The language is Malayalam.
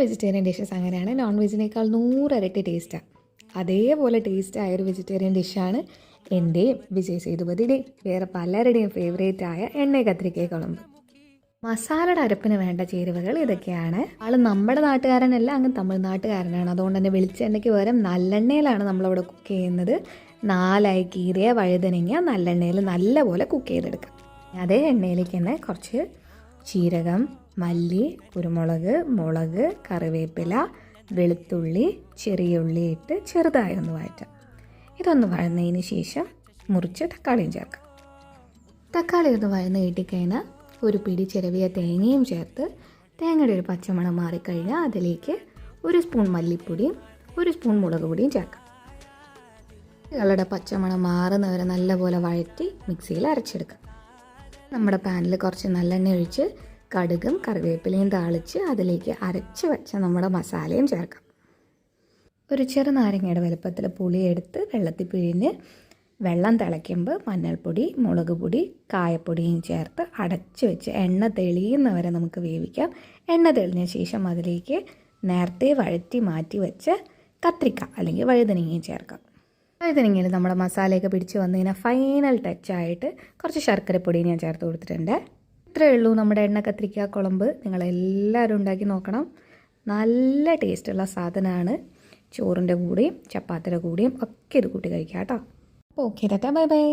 വെജിറ്റേറിയൻ ഡിഷസ് അങ്ങനെയാണ്. നോൺ വെജിനേക്കാൾ 100 ഇരട്ടി ടേസ്റ്റാണ്. അതേപോലെ ടേസ്റ്റായ ഒരു വെജിറ്റേറിയൻ ഡിഷാണ് എൻ്റെയും വിജയ് സേതുപതിയുടെയും വേറെ പലരുടെയും ഫേവറേറ്റായ എണ്ണ കത്തിരിക്ക കുഴമ്പ്. മസാലയുടെ അരപ്പിന് വേണ്ട ചേരുവകൾ ഇതൊക്കെയാണ്. ആൾ നമ്മുടെ നാട്ടുകാരനല്ല, അങ്ങ് തമിഴ്നാട്ടുകാരനാണ്. അതുകൊണ്ട് തന്നെ വെളിച്ചെണ്ണയ്ക്ക് പകരം നല്ലെണ്ണയിലാണ് നമ്മളവിടെ കുക്ക് ചെയ്യുന്നത്. 4 കീറിയ വഴുതനങ്ങ നല്ലെണ്ണയിൽ നല്ലപോലെ കുക്ക് ചെയ്തെടുക്കാം. അതേ എണ്ണയിലേക്ക് തന്നെ കുറച്ച് ജീരകം, മല്ലി, കുരുമുളക്, മുളക്, കറിവേപ്പില, വെളുത്തുള്ളി, ചെറിയ ഉള്ളി ഇട്ട് ചെറുതായി ഒന്ന് വഴറ്റാം. ഇതൊന്ന് വഴന്നതിന് ശേഷം മുറിച്ച് തക്കാളിയും ചേർക്കാം. തക്കാളി ഒന്ന് വഴന്ന് കിട്ടിക്കഴിഞ്ഞാൽ ഒരു പിടി ചിരവിയ തേങ്ങയും ചേർത്ത് തേങ്ങയുടെ ഒരു പച്ചമണം മാറിക്കഴിഞ്ഞാൽ അതിലേക്ക് 1 സ്പൂൺ മല്ലിപ്പൊടിയും 1 സ്പൂൺ മുളക് പൊടിയും ചേർക്കാം. ഇയാളുടെ പച്ചമണം മാറുന്നവരെ നല്ലപോലെ വഴറ്റി മിക്സിയിൽ അരച്ചെടുക്കാം. നമ്മുടെ പാനിൽ കുറച്ച് നല്ലെണ്ണ ഒഴിച്ച് കടുകും കറിവേപ്പിലയും താളിച്ച് അതിലേക്ക് അരച്ച് വെച്ച നമ്മുടെ മസാലയും ചേർക്കാം. ഒരു ചെറുനാരങ്ങയുടെ വലുപ്പത്തിൽ പുളിയെടുത്ത് വെള്ളത്തിൽ പിഴിഞ്ഞ് വെള്ളം തിളയ്ക്കുമ്പോൾ മഞ്ഞൾപ്പൊടി, മുളക് പൊടി, കായപ്പൊടിയും ചേർത്ത് അടച്ച് വെച്ച് എണ്ണ തെളിയുന്നവരെ നമുക്ക് വേവിക്കാം. എണ്ണ തെളിഞ്ഞ ശേഷം അതിലേക്ക് നേരത്തെ വഴറ്റി മാറ്റി വെച്ച് കത്രിക്ക അല്ലെങ്കിൽ വഴുതനങ്ങയും ചേർക്കാം. വഴുതനങ്ങയിൽ നമ്മുടെ മസാലയൊക്കെ പിടിച്ച് വന്നതിന് ഫൈനൽ ടച്ചായിട്ട് കുറച്ച് ശർക്കരപ്പൊടി ഞാൻ ചേർത്ത് കൊടുത്തിട്ടുണ്ട്. ഇത്രയേ ഉള്ളൂ നമ്മുടെ എണ്ണ കത്തിരിക്ക കുഴമ്പ്. നിങ്ങളെല്ലാവരും ഉണ്ടാക്കി നോക്കണം. നല്ല ടേസ്റ്റുള്ള സാധനമാണ്. ചോറിൻ്റെ കൂടെയും ചപ്പാത്തിയുടെ കൂടെയും ഒക്കെ ഇത് കൂട്ടി കഴിക്കാം കേട്ടോ. Okay Tata, bye bye.